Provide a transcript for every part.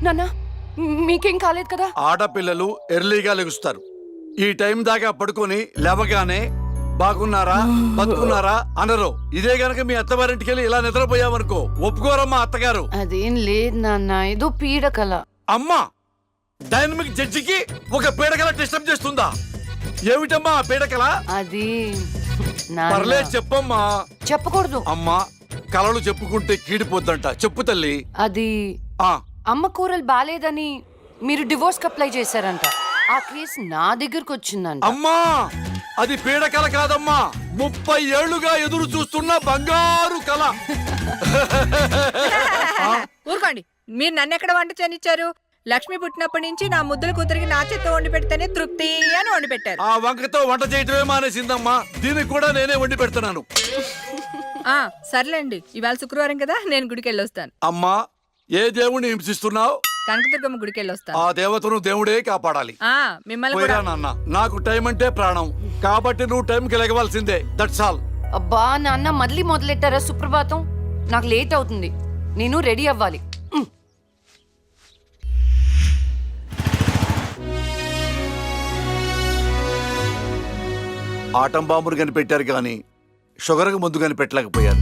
నాన్న మీకేం కాలేదు కదా? ఆడపిల్లలు ఎర్లీగా లెగుస్తారు. ఈ టైం దాకా పడుకొని లేవగానే బాగున్నారా బతుకున్నారా అనరు. ఇదే గనక మీ అత్తవారింటికి వెళ్ళి ఇలా నిద్రపోయామనుకో ఒప్పుకోరమ్మా అత్తగారు. అదేం లేదు నాన్న, ఏదో పీడకల. అమ్మా, డైనమిక్ జడ్జికి ఒక పీడకల డిస్టర్బ్ చేస్తుందా? ఏమిటమ్మా ఆ పీడకల? అది పర్లేదు చెప్పమ్మా. చెప్పకూడదు అమ్మా, కలలు చెప్పుకుంటే కీడిపోద్దంట. చెప్పు తల్లి. అది అమ్మ కూరలు బాలేదని మీరు డివోర్స్ అప్లై చేశారంట. ఆ కేసు నా దగ్గరకు వచ్చిందంట. అమ్మా, అది పీడకల కాదమ్మా, 30 ఏళ్లుగా ఎదురు చూస్తున్న బంగారు కళ. ఊరుకోండి, మీరు నన్ను ఎక్కడ వంట చేయనిచ్చారు? లక్ష్మి పుట్టినప్పటి నుంచి నా ముద్దుల కూతురికి నా చేత్తో వండి పెడితేనే తృప్తి అని వండి పెట్టారు. ఆ వంకతో వంట చేయటమే మానేసిందమ్మా. దీనికి కూడా నేనే వండి పెడుతున్నాను. సర్లేండి, ఇవాళ శుక్రవారం కదా, నేను గుడికి వెళ్ళొస్తాను. అమ్మా, ఏ దేవుణ్ణి హింసిస్తున్నావు? కనకదుర్గమ్మ గుడికి వెళ్ళొస్తాను. ఆ దేవతను దేవుడే కాపాడాలి. మిమ్మల్ని కూడా. నాన్న, నాకు టైం అంటే ప్రాణం, కాబట్టి నువ్వు టైంకి లెగవలసిందే. That's all. అబ్బా నాన్న, మళ్ళీ మొదలెట్టారా సుప్రభాతం? నాకు లేట్ అవుతుంది, నేను రెడీ అవ్వాలి. ఆటం బాంబును కనిపెట్టారు కానీ షుగర్కు ముందు కనిపెట్టలేకపోయారు.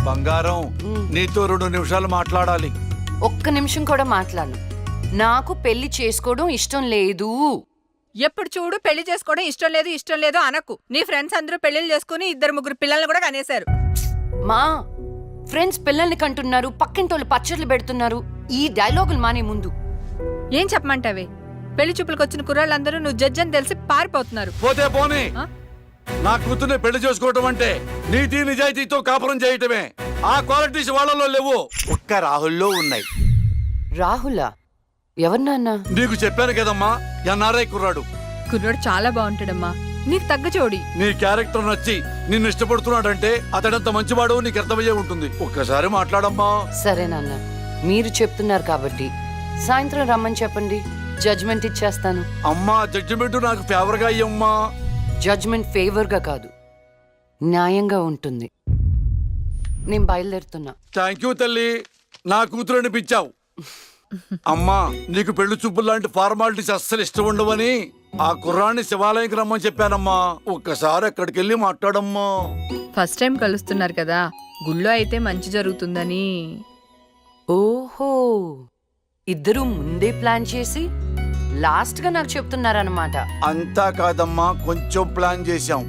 బంగారం, నీతో 2 నిమిషాలు మాట్లాడాలి. ఒక్క నిమిషం కూడా మాట్లాడను. నాకు పెళ్లి చేసుకోవడం ఇష్టం లేదు. ఎప్పుడు చూడు పెళ్లి చేసుకోవడం ఇష్టం లేదు అనకు. నీ ఫ్రెండ్స్ అందరూ పెళ్లిళ్ళు చేసుకుని 2-3 పిల్లల్ని కూడా కనేశారు. మా ఫ్రెండ్స్ పిల్లల్ని కంటున్నారు, పక్కింటోళ్ళు పచ్చళ్ళు పెడుతున్నారు. ఈ డైలాగులు మానే ముందు ఏం చెప్పమంటావే? పెళ్లి చూపులకు వచ్చిన కుర్రాళ్ళందరూ నువ్వు జడ్జి అని తెలిసి పారిపోతున్నారు. పోతే పోనీ, నా కూతుర్ని పెళ్లి చేసుకోవటం అంటే నీతి నిజాయితీతో కాపురం చేయటమే. ఆ క్వాలిటీస్ వాళ్ళలో లేవు, ఒక్క రాహుల్లో ఉన్నాయి. రాహులా? ఎవరు నాన్న? నీకు చెప్పాను కదమ్మా, ఎన్ఆర్ఐ కుర్రాడు. కుర్రాడు చాలా బాగుంటాడమ్మా, నీకు తగ్గ జోడి. నీ క్యారెక్టర్ నచ్చి నిన్ను ఇష్టపడుతున్నాడంటే అతడంత మంచివాడు నీకు అర్థమయ్యే ఉంటుంది. ఒక్కసారి మాట్లాడమ్మా. సరే నాన్న, మీరు చెప్తున్నారు కాబట్టి సాయంత్రం రమ్మని చెప్పండి, జడ్జ్మెంట్ ఇచ్చేస్తాను. అమ్మా, జడ్జిమెంట్ నాకు ఫేవర్ గా అయ్యమ్మా. జడ్జ్మెంట్ ఫేవర్ గా కాదు, న్యాయంగా ఉంటుంది. నేను బయలుదేరుతున్నా. థ్యాంక్ యూ తల్లి, నా కూతురు అనిపించావు. అమ్మా, నీకు పెళ్లి చూపులు లాంటి ఫార్మాలిటీస్ అస్సలు ఇష్టం ఉండవని ఆ కుర్రాన్ని శివాలయంకి రమ్మని చెప్పానమ్మా. ఒక్కసారి అక్కడికి వెళ్ళి మాట్లాడమ్మా. ఫస్ట్ టైం కలుస్తున్నారు కదా, గుళ్ళో అయితే మంచి జరుగుతుందని. ఓహో, ఇద్దరు ముందే ప్లాన్ చేసి లాస్ట్ గా నాకు చెప్తున్నారన్నమాట. అంతా కాదమ్మా, కొంచెం ప్లాన్ చేశాం.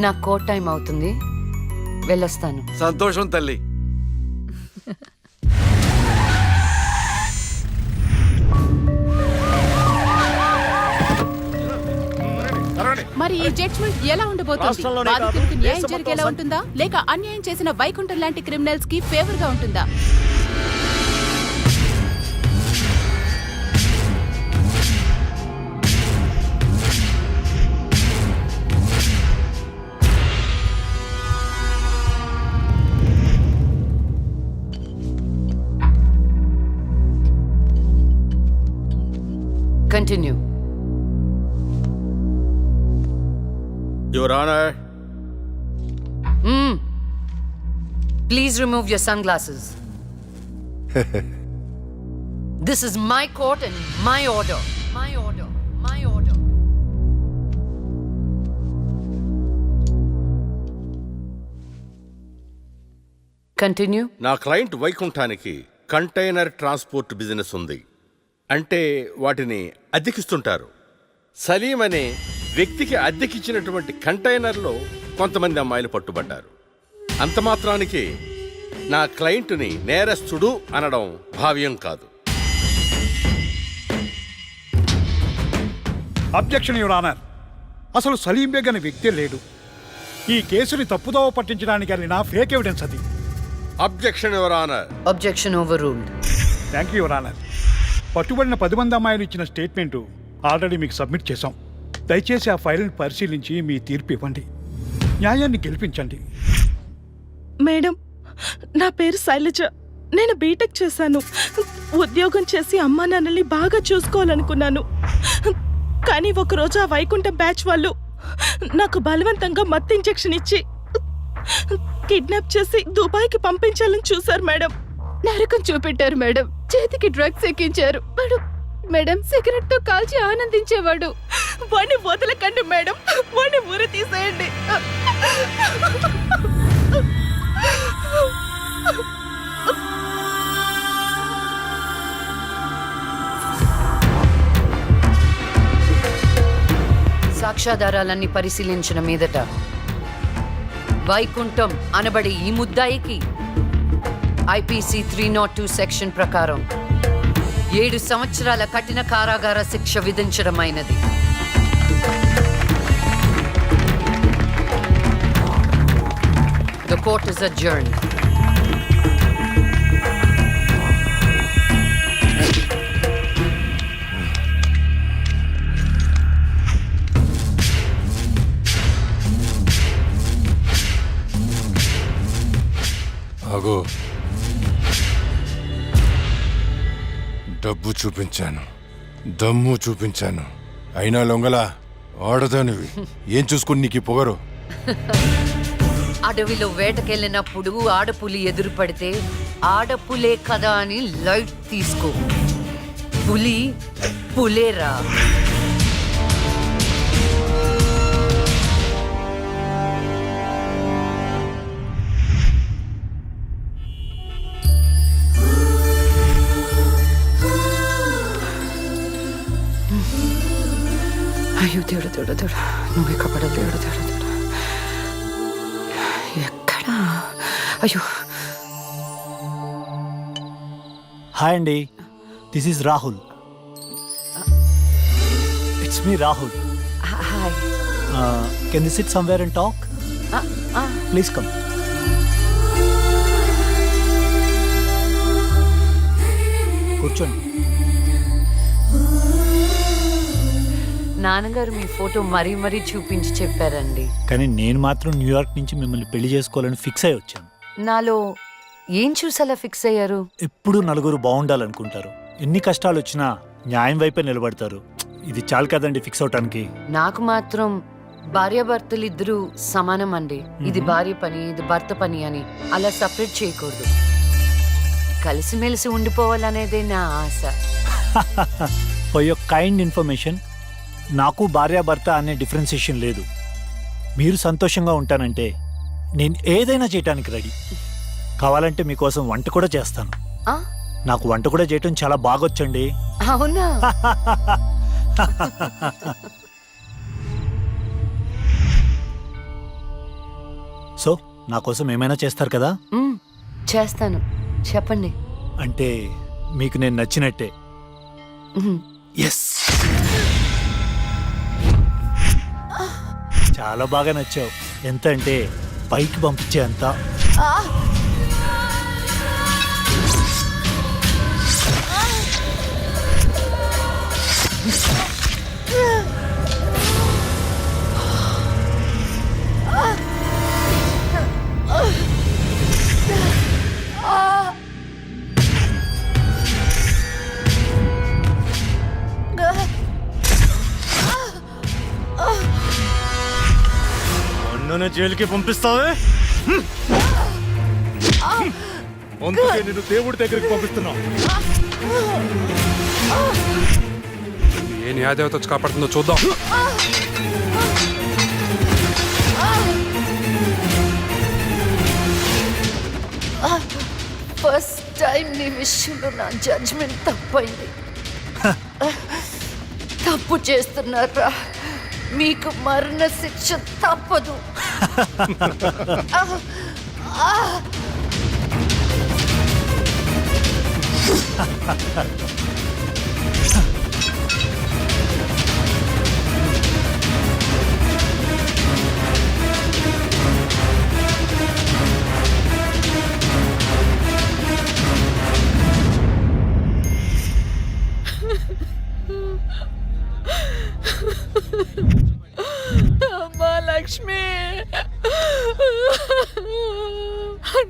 నా కోట్ టైం అవుతుంది, వెళ్ళొస్తాను. సంతోషం తల్లి. మరి ఈ జడ్జ్మెంట్ ఎలా ఉండబోతుంది? బాధితులకు న్యాయం జరిగేలా ఉంటుందా, లేక అన్యాయం చేసిన వైకుంఠం లాంటి క్రిమినల్స్ కి ఫేవర్ గా ఉంటుందా? Continue. Your Honor. Please remove your sunglasses. This is my court and my order. My order. My order. Continue. నా క్లయింట్ వైకుంఠానికి కంటైనర్ ట్రాన్స్పోర్ట్ బిజినెస్ ఉంది. అంటే వాటిని అద్దెకిస్తుంటారు. సలీం అనే వ్యక్తికి అద్దెకిచ్చినటువంటి కంటైనర్లో కొంతమంది అమ్మాయిలు పట్టుబడ్డారు. అంత మాత్రానికి నా క్లయింట్ని నేరస్తుడు అనడం భావ్యం కాదు. Objection your honour. అసలు సలీం బేగ్ అనే వ్యక్తే లేడు. ఈ కేసుని తప్పుదోవ పట్టించడానికి వెళ్ళిన ఫేక్ ఎవిడెన్స్ అది. Objection your honour. Objection overruled. Thank you your honour. పట్టుబడిన 10 మంది అమ్మాయిలు ఇచ్చిన స్టేట్మెంటు ఆల్రెడీ మీకు సబ్మిట్ చేశాం. దయచేసి ఆ ఫైల్ని పరిశీలించి మీ తీర్పు ఇవ్వండి. న్యాయాన్ని గెలిపించండి. మేడం, నా పేరు శైలజ. నేను బీటెక్ చేశాను. ఉద్యోగం చేసి అమ్మా నాన్నల్ని బాగా చూసుకోవాలనుకున్నాను. కానీ ఒకరోజు ఆ వైకుంఠం బ్యాచ్ వాళ్ళు నాకు బలవంతంగా మత్తు ఇంజెక్షన్ ఇచ్చి కిడ్నాప్ చేసి దుబాయ్కి పంపించాలని చూశారు మేడం. నరకం చూపెట్టారు మేడం. చేతికి డ్రగ్స్ ఎక్కించారు. మేడం సిగరెట్ తో కాల్చి ఆనందించేవాడు. వాడిని వదలకండి మేడం, వాడిని ఊరి తీసేయండి. సాక్ష్యాధారాలన్నీ పరిశీలించిన మీదట వైకుంఠం అనబడే ఈ ముద్దాయికి IPC 302 సెక్షన్ ప్రకారం 7 సంవత్సరాల కఠిన కారాగార శిక్ష విధించడమైనది. The court is adjourned. ఆగో, డబ్బు చూపించాను, దమ్ము చూపించాను, అయినా లొంగల ఆడదానివి. ఏం చూసుకుని నీకు ఈ పొగరు? అడవిలో వేటకెళ్ళినప్పుడు ఆడపులి ఎదురుపడితే ఆడపులే కదా అని లైట్ తీసుకో. పులి పులేరా. అయ్యో దేవుడు దేవుడు దేవుడు, నువ్వు ఎక్కడ దేవుడు దేవుడు దేవుడు, ఎక్కడా? అయ్యో. హాయ్ అండి, this is Rahul. It's me Rahul. Hi. Can we sit somewhere and talk? Please come. కూర్చోండి. నాన్నగారు మీ ఫోటో మరీ మరీ చూపించి చెప్పారండి. కానీ నేను మాత్రం న్యూయార్క్ నుంచి మిమ్మల్ని పెళ్లి చేసుకోవాలని ఫిక్స్ అయి వచ్చాను. నాలో ఏం చూసేలా ఫిక్స్ అయ్యారు? ఎప్పుడూ నలుగురు బాగుండాలనుకుంటారు. ఎన్ని కష్టాలు వచ్చినా న్యాయం వైపే నిలబడతారు. ఇది చాలు కదండి ఫిక్స్ అవటానికి. నాకు మాత్రం భార్యాభర్తలు ఇద్దరు సమానం అండి. ఇది భార్య పని, ఇది భర్త పని అని అలా సపరేట్ చేయకూడదు. కలిసిమెలిసి ఉండిపోవాలనేదే నా ఆశ. ఫర్ యువర్ కైండ్ ఇన్ఫర్మేషన్, నాకు భార్యాభర్త అనే డిఫరెన్సియేషన్ లేదు. మీరు సంతోషంగా ఉంటానంటే నేను ఏదైనా చేయటానికి రెడీ. కావాలంటే మీకోసం వంట కూడా చేస్తాను. ఆ? నాకు వంట కూడా చేయటం చాలా బాగొచ్చండి. అవునా? సో నా కోసం ఏమైనా చేస్తారు కదా? చేస్తాను, చెప్పండి. అంటే మీకు నేను నచ్చినట్టే. ఎస్, చాలా బాగా నచ్చావు. ఎంత అంటే పైకి పంపించే అంత. అన్ననే జైలుకి పంపిస్తావే? అందుకే నేను దేవుడి దగ్గరికి పంపిస్తున్నా. ఏ న్యాయదేవత వచ్చి కాపాడుతుందో చూద్దాం. ఫస్ట్ టైం నీ విషయంలో నా జడ్జ్మెంట్ తప్పైంది. తప్పు చేస్తున్నారా? మీకు మరణ శిక్ష తప్పదు. అమ్మా లక్ష్మి,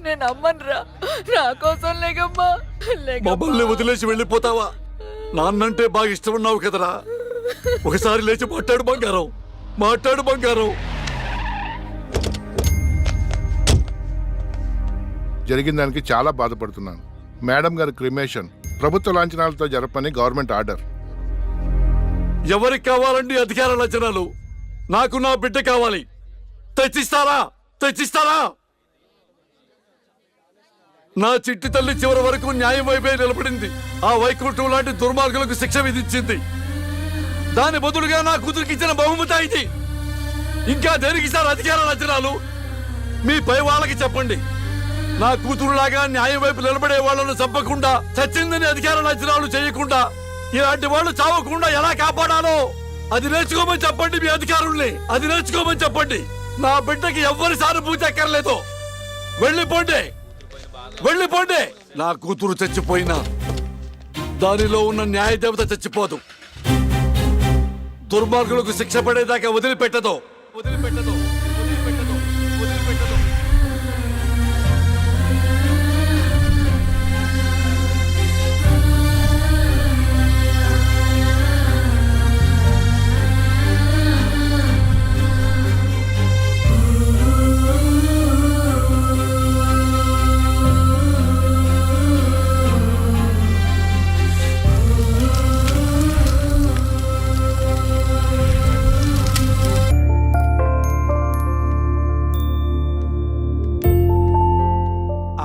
నేను అమ్మనురా. నా కోసం లేకమ్మా. మమ్మల్ని వదిలేసి వెళ్ళిపోతావా? నాన్నంటే బాగా ఇష్టం ఉన్నావు కదరా. ఒకసారి లేచి మాట్లాడు బంగారం, మాట్లాడు బంగారం. జరిగిన దానికి చాలా బాధపడుతున్నాను. మేడం గారి క్రిమేషన్ ప్రభుత్వ లాంఛనాలతో జరపని గవర్నమెంట్ ఆర్డర్. ఎవరికి కావాలండి అధికార లక్షణాలు? నాకు నా బిడ్డ కావాలి. తెచ్చిస్తారా? తెచ్చిస్తారా? నా చిట్టి తల్లి చివరి వరకు న్యాయం వైపే నిలబడింది. ఆ వైకుంఠం లాంటి దుర్మార్గులకు శిక్ష విధించింది. దాని బదులుగా నా కూతురికి ఇచ్చిన బహుమతి ఇది. ఇంకా దేనికి సార్ అధికార లక్షణాలు? మీ పై వాళ్ళకి చెప్పండి. నా కూతురులాగా న్యాయం వైపు నిలబడే వాళ్ళను చంపకుండా, చచ్చిందని అధికార లక్షణాలు చేయకుండా, ఇలాంటి వాళ్ళు చావకుండా ఎలా కాపాడాలో అది నేర్చుకోమని చెప్పండి. మీ అధికారుల్ని అది నేర్చుకోమని చెప్పండి. నా బిడ్డకి ఎవ్వరి సానుభూతి అక్కర్లేదు. వెళ్ళిపోండి, వెళ్ళిపోండి. నా కూతురు చచ్చిపోయినా దానిలో ఉన్న న్యాయ దేవత చచ్చిపోదు. దుర్మార్గులకు శిక్ష పడేదాకా వదిలిపెట్టదు, వదిలిపెట్టదు, వదిలిపెట్టదు, వదిలిపెట్టదు.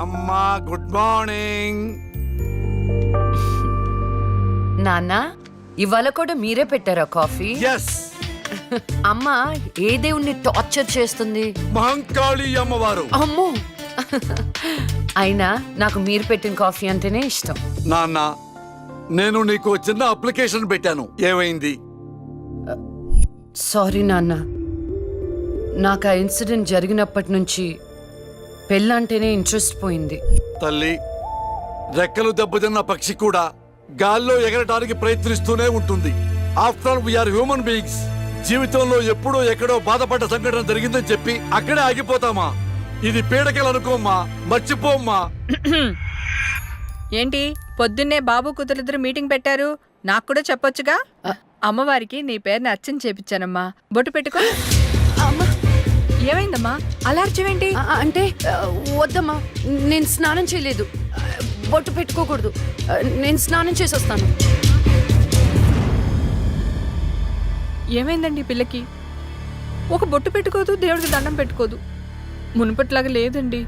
అమ్మా, గుడ్ మార్నింగ్. నాన్న, ఇవాళ కూడా మీరే పెట్టారా కాఫీ? ఎస్. అమ్మ ఏ దేవుణ్ణి టార్చర్ చేస్తుంది? మహంకాళి అమ్మవారు. అమ్మో. అయినా నాకు మీరు పెట్టిన కాఫీ అంటేనే ఇష్టం. నాన్న, నేను నీకు చిన్న అప్లికేషన్ పెట్టాను. ఏమైంది? సారీ నాన్న, నాకు ఆ ఇన్సిడెంట్ జరిగినప్పటి నుంచి పెళ్ళంటేనే ఇంట్రెస్ట్ పోయింది. తల్లి, రెక్కలు దెబ్బతిన్న పక్షి కూడా గాల్లో ఎగరడానికి ప్రయత్నిస్తూనే ఉంటుంది. After all we are human beings. జీవితంలో ఎప్పుడో ఎక్కడో బాధపడ్డ సంఘటన జరిగిందని చెప్పి అక్కడే ఆగిపోతామా? ఇది పీడకలు అనుకోమ్మా, మర్చిపోమ్మా. ఏంటి పొద్దున్నే బాబు కూతురిద్దరు మీటింగ్ పెట్టారు? నాకు కూడా చెప్పొచ్చుగా. అమ్మవారికి నీ పేరుని అర్చన చేపించానమ్మా. బొట్టు పెట్టుకో. ఏమైందమ్మా అలా అర్చవేంటి? అంటే వద్దమ్మా, నేను స్నానం చేయలేదు. బొట్టు పెట్టుకోకూడదు. నేను స్నానం చేసి వస్తాను. ఏమైందండి ఈ పిల్లకి? ఒక బొట్టు పెట్టుకోదు, దేవుడికి దండం పెట్టుకోదు. మునుపట్లాగా లేదండి.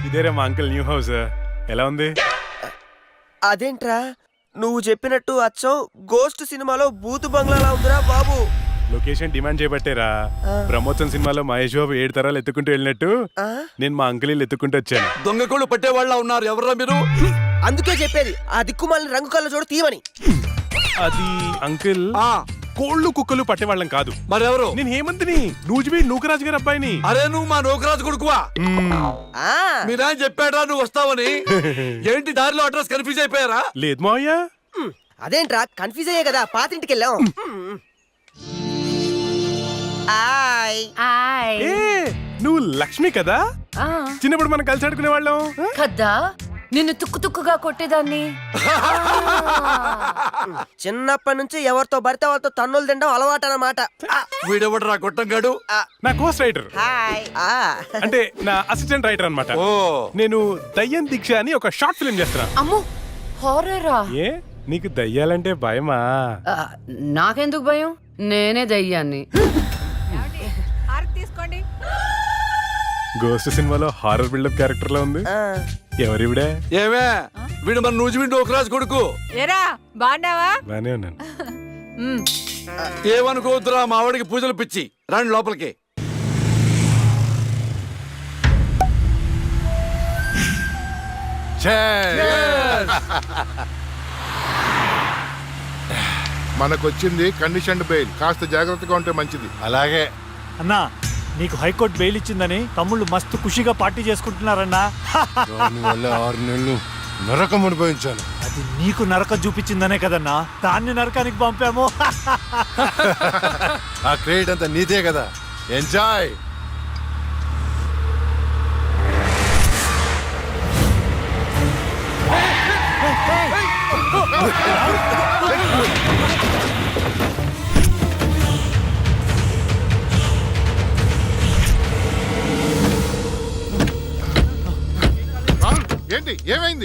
ఇదేరా మా అంకుల్ న్యూ హౌస్. ఎలా ఉంది? అదేంట్రా నువ్వు చెప్పినట్టు అచ్చం గోస్ట్ సినిమాలో బూతు బంగ్లాలా ఉందిరా బాబు. లొకేషన్ డిమాండ్ చేయబట్టేరా. బ్రహ్మోత్సవం సినిమాలో మహేష్ బాబు 7 తరాలు ఎత్తుకుంటూ వెళ్ళినట్టు నేను మా అంకుల్ ఇల్లు ఎత్తుకుంటూ వచ్చాను. దొంగకోళ్ళు పట్టేవాళ్ళ ఉన్నారు. ఎవరా మీరు? అందుకే చెప్పేది ఆ దిక్కుమాలిన రంగు కళ్ళ చూడ తీయమని. అది అంకుల్, కోళ్ళు కుక్కలు పట్టేవాళ్ళం కాదు. మరెవరు? నేను హేమంత్ని, నూజివీ నూకరాజు గారి అబ్బాయిని. అరే, నువ్వు మా నూకరాజు కొడుకువా? మీరా చెప్పాడా నువ్వు వస్తావని? ఏంటి దారిలో అడ్రస్ కన్ఫ్యూజ్ అయిపోయారా? లేదు మావయ్య. అదేంట్రా కన్ఫ్యూజ్ అయ్యే కదా పాతింటికి వెళ్ళాం. నువ్వు లక్ష్మి కదా? చిన్నప్పుడు మనం కలిసి ఆడుకునే వాళ్ళం కదా. నిన్ను తుక్కు తుక్కుగా కొట్టేదాన్ని. చిన్నప్పటి నుంచి ఎవరితో పడితే వాళ్ళతో తన్నులు తినడం అలవాటు అన్నమాట. వీడెవడరా గొట్టంగాడు? నా కోస్ట్ రైటర్, అంటే నా అసిస్టెంట్ రైటర్ అన్నమాట. నేను దయ్యం దీక్ష అని ఒక షార్ట్ ఫిల్మ్ చేస్తున్నా. అమ్మో, హారరా? ఏ నీకు దయ్యాలంటే భయమా? నాకెందుకు భయం? నేనే దయ్యాన్ని. తీసుకోండి. గోస్ట్ సినిమాలో హారర్ బిల్డప్ క్యారెక్టర్ లో ఉంది. ఎవరివిడే? ఏమే, వీడు మన నూజివీ నూకరాజు కొడుకు. ఏరా బాగున్నావా? బానే ఉన్నాను. ఏమనుకోవద్దురా, మా ఆవిడికి పూజలు పిచ్చి. రండి లోపలికి. మనకొచ్చింది కండిషన్ బెయిల్. కాస్త జాగ్రత్తగా ఉంటే మంచిది. అలాగే అన్నా, నీకు హైకోర్టు బెయిల్ ఇచ్చిందని తమ్ముళ్ళు మస్తు ఖుషిగా పార్టీ చేసుకుంటున్నారన్నా. దానివల్ల 6 నెలలు నరకం అనుభవించాను. అది నీకు నరకం చూపించిందనే కదన్నా దాన్ని నరకానికి పంపాము. ఆ క్రెడిట్ అంతా నీదే కదా. ఎంజాయ్.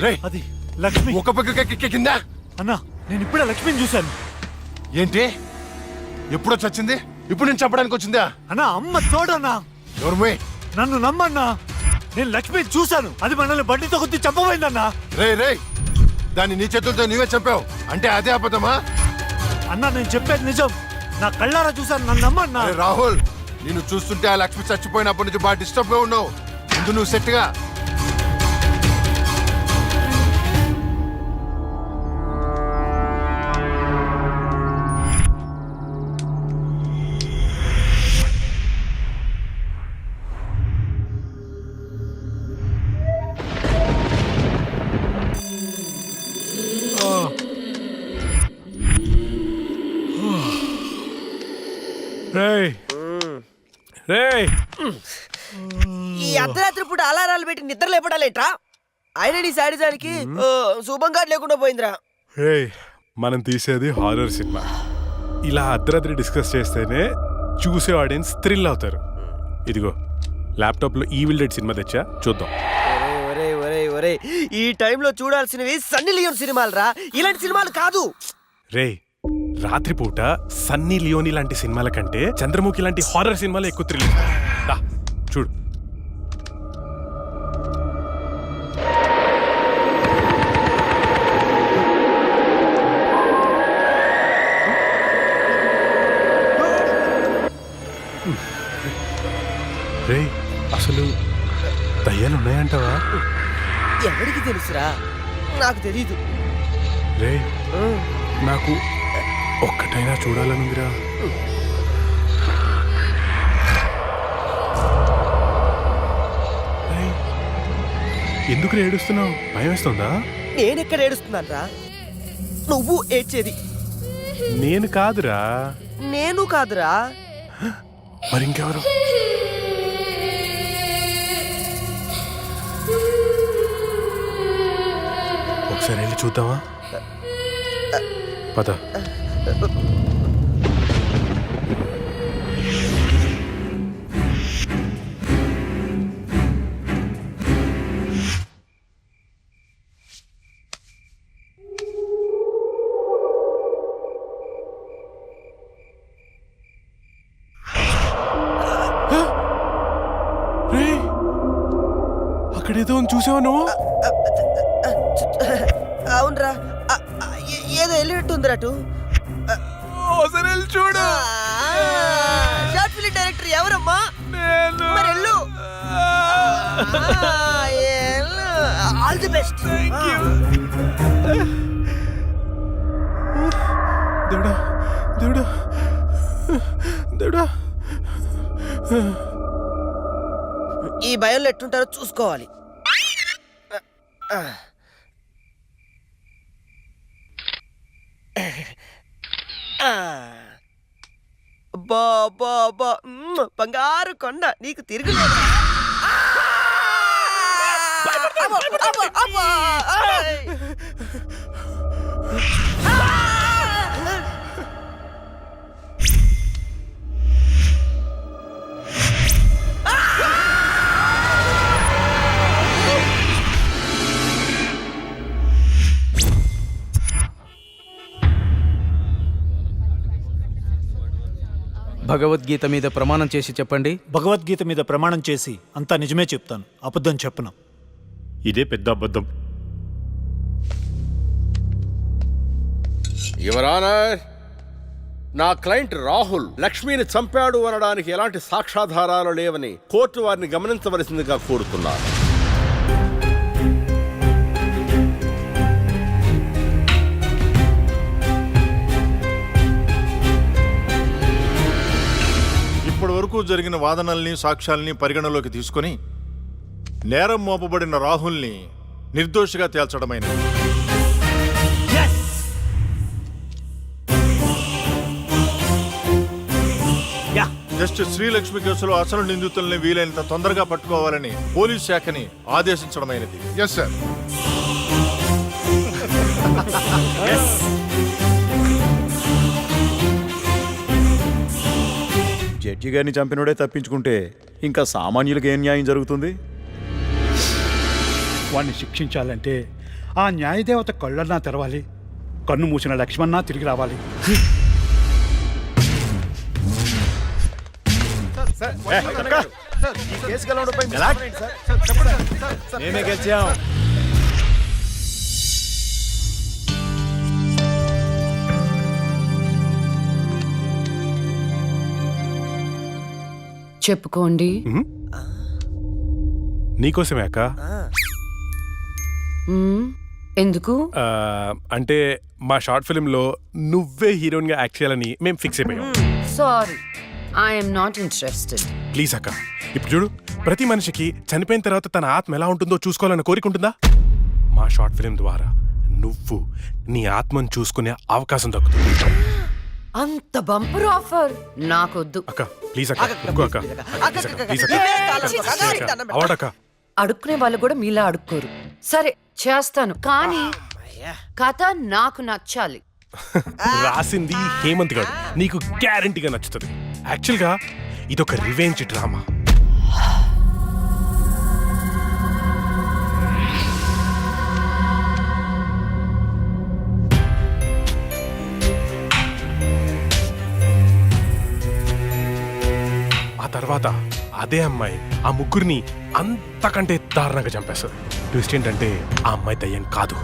రేయ్, అది లక్ష్మి. ఒక పక్క కింద. అన్నా నేను ఇప్పుడే లక్ష్మిని చూశాను. ఏంటి ఎప్పుడో చచ్చింది, ఇప్పుడు నేను చెప్పడానికి వచ్చిందా? అన్నా అమ్మ తోడన్నా. ఎవరు? నన్ను నమ్మన్నా, నేను లక్ష్మిని చూశాను. అది మనల్ని బండితో కొద్ది చంపబోయిందన్నా. రే దాన్ని నీ చేతులతో నీవే చెప్పావు అంటే అదే అబద్ధమా? అన్నా నేను చెప్పేది నిజం, నా కళ్ళారా చూశాను, నన్ను నమ్మన్నా. అరే రాహుల్, నిన్ను చూస్తుంటే ఆ లక్ష్మి చచ్చిపోయినప్పటి నుంచి బాగా డిస్టర్బ్ గా ఉన్నావు. ముందు నువ్వు సెట్గా. రేయ్ రేయ్, ఈ అర్ధరాత్రి పూట అలారాలు పెట్టి నిద్ర లేపడాలేట్రా? ఆయన నీ సాడిజానికి శుభంగా లేకుండా పోయిందిరా. రేయ్, మనం తీసేది హారర్ సినిమా. ఇలా అర్ధరాత్రి డిస్కస్ చేస్తేనే చూసే ఆడియన్స్ థ్రిల్ అవుతారు. ఇదిగో ల్యాప్టాప్లో ఈవిల్ డెడ్ సినిమా తెచ్చా, చూద్దాం. ఒరే ఒరే ఒరే, ఈ టైంలో చూడాల్సినవి సన్నీ లియోన్ సినిమాలు రా, ఇలాంటి సినిమాలు కాదు. రేయ్, రాత్రిపూట సన్నీ లియోని లాంటి సినిమాల కంటే చంద్రముఖి లాంటి హారర్ సినిమాలు ఎక్కువ థ్రిల్ ఇస్తాయి. దా చూడు. రేయ్, అసలు దయ్యాలు ఉన్నాయంటావా? ఎవరికి తెలుసురా? నాకు తెలీదు. రేయ్, నాకు ఒక్కటైనా చూడాలనుందిరా. రేయ్, ఎందుకు ఏడుస్తున్నావు? భయం వేస్తుందా? నేనెక్కడ ఏడుస్తున్నాను రా? నువ్వు ఏడ్చేది. నేను కాదురా. నేను కాదురా. మరి ఇంకెవరు? ఒకసారి వెళ్ళి చూద్దామా? పద. రేయ్, అక్కడేదో చూసావా నువ్వు? అవునరా, ఏదో వెళ్ళినట్టుందిరా అటు. ఒకసారి వెళ్ళి చూడు. షార్ట్ ఫిల్మ్ డైరెక్టర్ ఎవరమ్మా? మరి వెళ్ళు. All the best. దేవుడా దేవుడా దేవుడా. ఈ భయంలో ఎట్టుంటారో చూసుకోవాలి. బంగారు కొండ నీకు తిరుగులేదు. భగవద్గీత మీద ప్రమాణం చేసి చెప్పండి. భగవద్గీత మీద ప్రమాణం చేసి అంతా నిజమే చెప్తాను, అబద్ధం చెప్పను. ఇదే పెద్ద అబద్ధం. యువర్ ఆనర్, నా క్లయింట్ రాహుల్ లక్ష్మిని చంపాడు అనడానికి ఎలాంటి సాక్ష్యాధారాలు లేవని కోర్టు వారిని గమనించవలసిందిగా కోరుతున్నారు. ఇప్పటి వరకు జరిగిన వాదనల్ని సాక్ష్యాల్ని పరిగణలోకి తీసుకొని నేరం మోపబడిన రాహుల్ని నిర్దోషిగా తేల్చడమైనది. జస్టిస్ శ్రీలక్ష్మి కేసులో అసలు నిందితుల్ని వీలైనంత తొందరగా పట్టుకోవాలని పోలీస్ శాఖని ఆదేశించడమైనది. Yes sir. జడ్జి గారిని చంపినోడే తప్పించుకుంటే ఇంకా సామాన్యులకు ఏం న్యాయం జరుగుతుంది? వాడిని శిక్షించాలంటే ఆ న్యాయదేవత కళ్ళన్నా తెరవాలి, కన్ను మూసిన లక్ష్మణ తిరిగి రావాలి. మేమే గెలిచాం. చెప్పుకోండి. నీకోసమే అక్క. మ్మ్. ఎందుకు? అంటే మా షార్ట్ ఫిల్మ్లో నువ్వే హీరోయిన్ గా యాక్ట్ చేయాలని మేము ఫిక్స్ అయిపోయాం. Sorry, I'm not interested. Please అక్క, ఇప్పుడు చూడు, ప్రతి మనిషికి చనిపోయిన తర్వాత తన ఆత్మ ఎలా ఉంటుందో చూసుకోవాలని కోరిక ఉంటుందా? మా షార్ట్ ఫిల్మ్ ద్వారా నువ్వు నీ ఆత్మను చూసుకునే అవకాశం దక్కుతుంది. అంత బంపర్ ఆఫర్ నాకొద్దు. అక్క ప్లీజ్ అక్క, ఒక్క అక్క, ప్లీజ్ అక్క, అవడక్క. అడుక్కునే వాళ్ళు కూడా మీలా అడుక్కోరు. సరే చేస్తాను, కానీ కథ నాకు నచ్చాలి. రాసింది హేమంత్ గారు, నీకు గ్యారంటీగా నచ్చుతుంది. యాక్చువల్గా ఇదొక రివెంజ్ డ్రామా. ఆ తర్వాత అదే అమ్మాయి ఆ ముగ్గురిని అంతకంటే దారుణంగా చంపేస్తుంది. ట్విస్ట్ ఏంటంటే ఆ అమ్మాయి దయ్యం కాదు.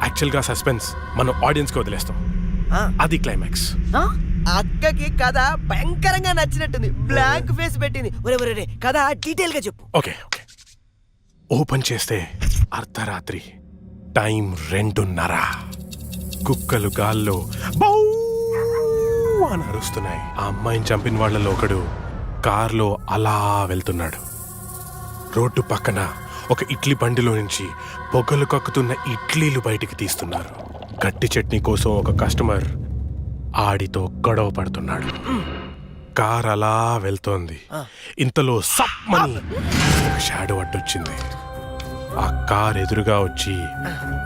యాక్చువల్గా సస్పెన్స్ మనం ఆడియన్స్కి వదిలేస్తాం. అది క్లైమాక్స్. అక్కకి కథ భయంకరంగా నచ్చినట్టుంది. బ్లాంక్ ఫేస్ పెట్టింది. ఒరే కథ డీటెయిల్ గా చెప్పు. Okay okay. ఓపెన్ చేస్తే అర్ధరాత్రి, టైం 2:30. కుక్కలు గాల్లో బౌ అని అరుస్తున్నాయి. ఆ అమ్మాయిని చంపిన వాళ్ళలో ఒకడు కార్లో అలా వెళ్తున్నాడు. రోడ్డు పక్కన ఒక ఇడ్లీ బండిలో నుంచి పొగలు కక్కుతున్న ఇడ్లీలు బయటికి తీస్తున్నారు. గట్టి చట్నీ కోసం ఒక కస్టమర్ ఆడితో గొడవ పడుతున్నాడు. కార్ అలా వెళ్తోంది. ఇంతలో సప్పని ఒక షాడో అడ్డొచ్చింది. ఆ కార్ ఎదురుగా వచ్చి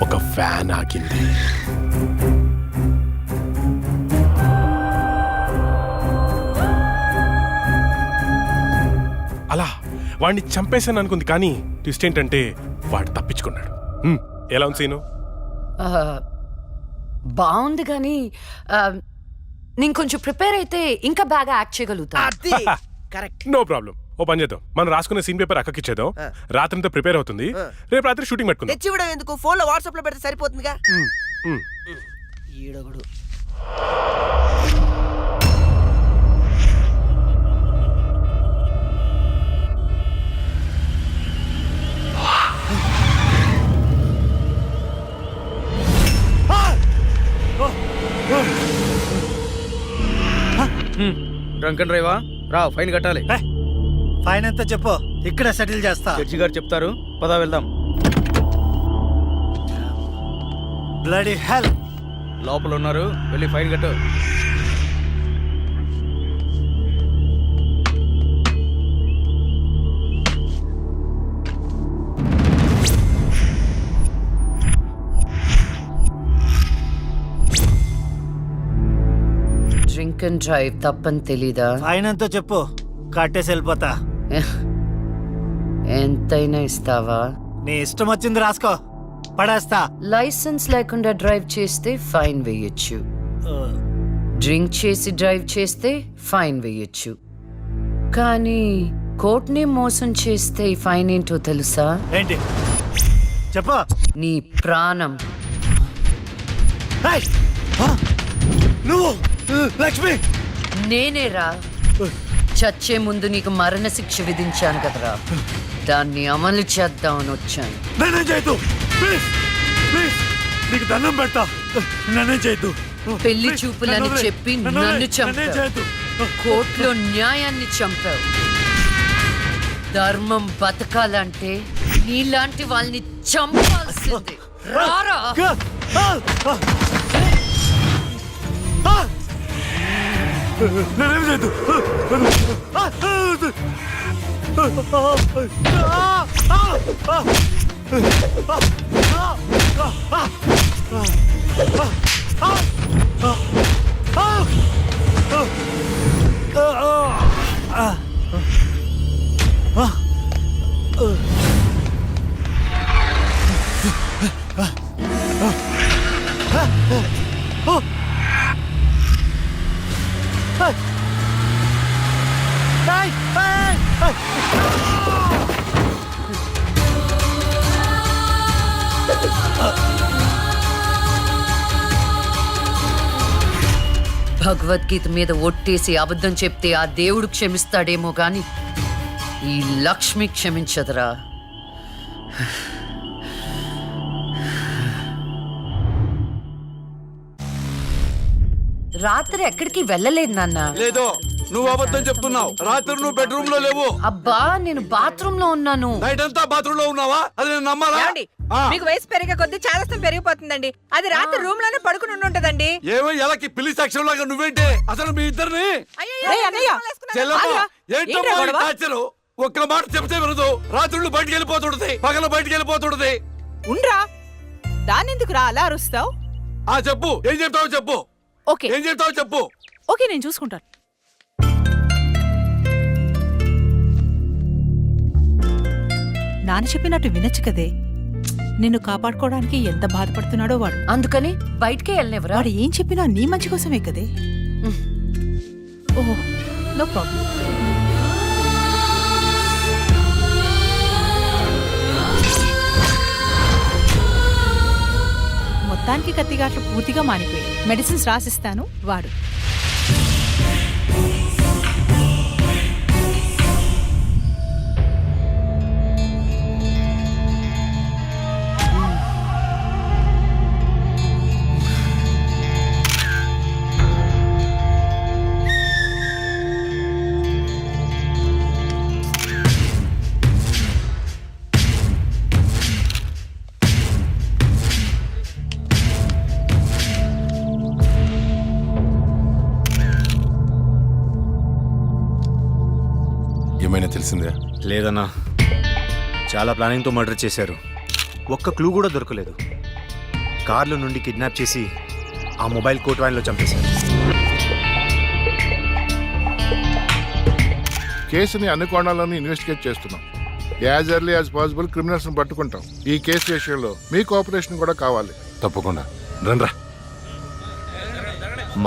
ఒక ఫ్యాన్ ఆగింది. అలా వాడిని చంపేశాను అనుకుంది, కానీ ట్విస్ట్ ఏంటంటే వాడు తప్పించుకున్నాడు. ఎలా ఉంది సీను? బాగుంది, కానీ నేను కొంచెం ప్రిపేర్ అయితే ఇంకా బాగా యాక్ట్ చేయగలుగుతా. No problem. ఓ పని చేద్దాం, మనం రాసుకున్న సీన్ పేపర్ అక్కకి ఇచ్చేద్దాం. రాత్రంతా ప్రిపేర్ అవుతుంది. రేపు రాత్రి షూటింగ్ పెట్టుకుందాం. తెచ్చివ్వడం ఎందుకు, ఫోన్ లో వాట్సాప్ లో పెడితే సరిపోతుందిగా. ఈడొకడు. Drunk and డ్రైవా? రా, ఫైన్ కట్టాలి. ఫైన్ ఎంత చెప్పు, ఇక్కడ సెటిల్ చేస్తా. జడ్జి గారు చెప్తారు, పదా వెళ్దాం. బ్లడీ హెల్, లోపల ఉన్నారు, వెళ్ళి ఫైన్ కట్టు. డ్రింక్ అండ్ డ్రైవ్ తప్పని తెలీదా? ఫైన్ ఎంతో చెప్పు, కట్టేసి వెళ్ళిపోతా. ఎంతైనా ఇస్తావా? నీ ఇష్టం వచ్చింది రాసుకో, పడేస్తా. లైసెన్స్ లేకుండా డ్రైవ్ చేస్తే ఫైన్ వేయొచ్చు, డ్రింక్ చేసి డ్రైవ్ చేస్తే ఫైన్ వేయొచ్చు, కానీ కోర్టుని మోసం చేస్తే ఈ ఫైన్ ఏంటో తెలుసా? ఏంటి చెప్పు. నీ ప్రాణం. నువ్వు లక్ష్మి? నేనేరా, చచ్చే ముందు నీకు మరణ శిక్ష విధించాను కదరా, దాన్ని అమలు చేద్దామని వచ్చాను. నేనేం చేయదు, ప్లీజ్ ప్లీజ్, నీకు దండం పెడతా, నేనేం చేయదు. పెళ్లి చూపులని చెప్పి నన్ను చంపావు, కోర్టులో న్యాయాన్ని చంపావు. ధర్మం బతకాలంటే నీలాంటి వాళ్ళని చంపాల్సిందే. రారా. నేనేం చేయదు. భగవద్గీత మీద ఒట్టేసి అబద్ధం చెప్తే ఆ దేవుడు క్షమిస్తాడేమో గాని ఈ లక్ష్మి క్షమించదురా. రాత్రి ఎక్కడికి వెళ్ళలేదు నాన్న. లేదో నువ్వు అబద్ధం చెప్తున్నావు. రాత్రి నువ్వు బెడ్రూమ్ లో లేవు. అబ్బా నేను బాత్రూమ్ లో ఉన్నాను. నైట్ అంతా బాత్రూమ్ లో ఉన్నావా? అది నేను నమ్మాలా? ఏమండి? మీకు వయసు పెరిగే కొద్దీ చాలాస్తం పెరిగిపోతుందండి. అది రాత్రి రూమ్ లోనే పడుకుని ఉంటదండి. ఏమో ఎలాకి పిల్లి సాక్ష్యం లాగా నువ్వేంటి అసలు మీ ఇద్దరిని ఒక్క మాట చెప్తే వినదు. రాత్రులు బయటికి వెళ్ళిపోతుంటది, పగలు బయటికి వెళ్ళిపోతుంటది. ఉండ్రా దానెందుకు రా అలా అరుస్తావు? చెప్పు, ఏం చెప్తావు చెప్పు. ఓకే ఏం చెప్తావు చెప్పు. ఓకే నేను చూసుకుంటాను. నాన్న చెప్పినట్టు వినొచ్చు కదే. నిన్ను కాపాడుకోవడానికి ఎంత బాధపడుతున్నాడో వాడు. అందుకని బయటికే వెళ్ళనివ్వరా? వాడు ఏం చెప్పినా నీ మంచి కోసమే కదే. ఓహో నో ప్రాబ్లం. మొత్తానికి కత్తిగాట్లు పూర్తిగా మానిపోయాయి. మెడిసిన్స్ రాసిస్తాను వాడు. ఏమైనా తెలిసిందే? లేదన్నా, చాలా ప్లానింగ్తో మర్డర్ చేశారు. ఒక్క క్లూ కూడా దొరకలేదు. కార్లో నుండి కిడ్నాప్ చేసి ఆ మొబైల్ కోట్ వ్యాన్లో చంపేశారు. కేసుని అన్ని కోణాలను ఇన్వెస్టిగేట్ చేస్తున్నాం. As early as possible criminals ని పట్టుకుంటాం. ఈ కేసు విషయంలో మీ కోఆపరేషన్ కూడా కావాలి. తప్పకుండా రండ్రా.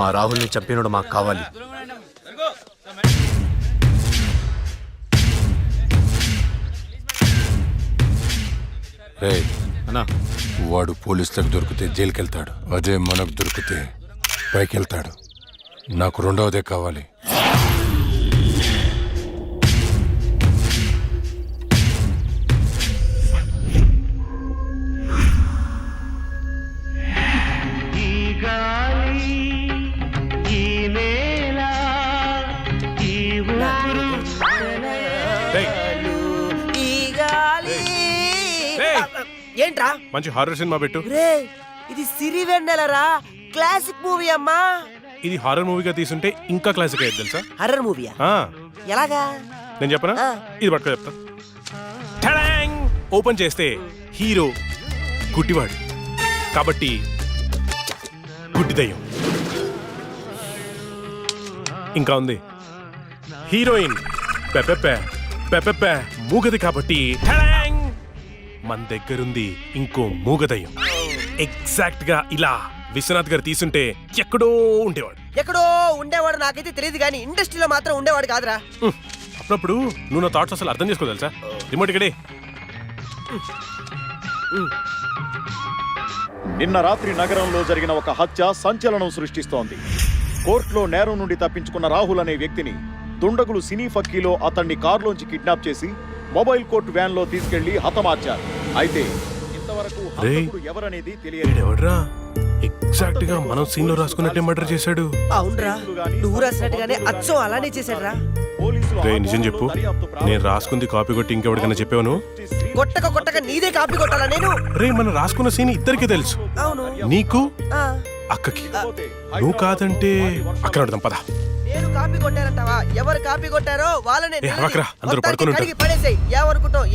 మా రాహుల్ని చంపినోడు మాకు కావాలి. రే అన్నా, వాడు పోలీసులకు దొరికితే జైలుకి వెళ్తాడు. అదే మనకు దొరికితే పైకి వెళ్తాడు. నాకు రెండవదే కావాలి. ఏంట్రా మంచి హారర్ సినిమా పెట్టు. రే ఇది సిరివెన్నెలరా, క్లాసిక్ మూవీ అమ్మా. ఇది హారర్ మూవీగా తీసుంటే ఇంకా క్లాసిక్ అయ్యేది తెలుసా? హర్రర్ మూవీయా? ఎలాగా? నేను చెప్పనా? ఇది పట్టుకో చెప్తా. ఠడాంగ్! ఓపెన్ చేస్తే హీరో గుడ్డివాడు కాబట్టి గుడ్డి దయ్యం. ఇంకా ఉంది హీరోయిన్ పెపెపె మూగది కాబట్టి ఠడాంగ్! మన దగ్గరుంది ఇంకో మూగదయ్యం. ఎగ్జాక్ట్ గా ఇలా విశ్వనాథ్ గారు తీసుంటే ఎక్కడో ఉండేవాడు. నాకైతే తెలియదు కానీ ఇండస్ట్రీలో మాత్రం ఉండేవాడు కాదురా. అప్పుడప్పుడు నువ్వు నా థాట్స్ అసలు అర్థం చేసుకో తెలుసా? రిమోట్ ఇక్కడే. నిన్న రాత్రి నగరంలో జరిగిన ఒక హత్య సంచలనం సృష్టిస్తోంది. కోర్టులో నేరం నుండి తప్పించుకున్న రాహుల్ అనే వ్యక్తిని దుండగులు సినీ ఫక్కీలో అతన్ని కారులోంచి కిడ్నాప్ చేసి మొబైల్ కోర్టు వ్యాన్ లో తీసుకెళ్లి హతమార్చారు. అయితే ఇంతవరకు హంతకుడు ఎవరనేది తెలియదు. ఎగ్జాక్ట్ గా మనం సీన్ లో రాసుకున్నట్టే మర్డర్ చేశాడు. అవునరా, నువ్వు రాసినట్టుగానే అచ్చం అలానే చేశాడురా. రే నిజం చెప్పు, నేను రాసుకుంది కాపీ కొట్టి ఇంకెవరికైనా చెప్పాను? కొట్టక నీదే కాపీ కొట్టాలా నేను? రే మనం రాసుకున్న సీన్ ఇద్దరికి తెలుసు. అవును, నీకు అక్కకి. నువ్వు కాదంటే అక్కడ అడదాం పద. నేను కాపీ కొట్టారంటావా? ఎవరు కాపీ కొట్టారో వాళ్ళనే అందరూ పడుకుని ఉంటారు. పడేసాయి. ఏమనుకుంటావు?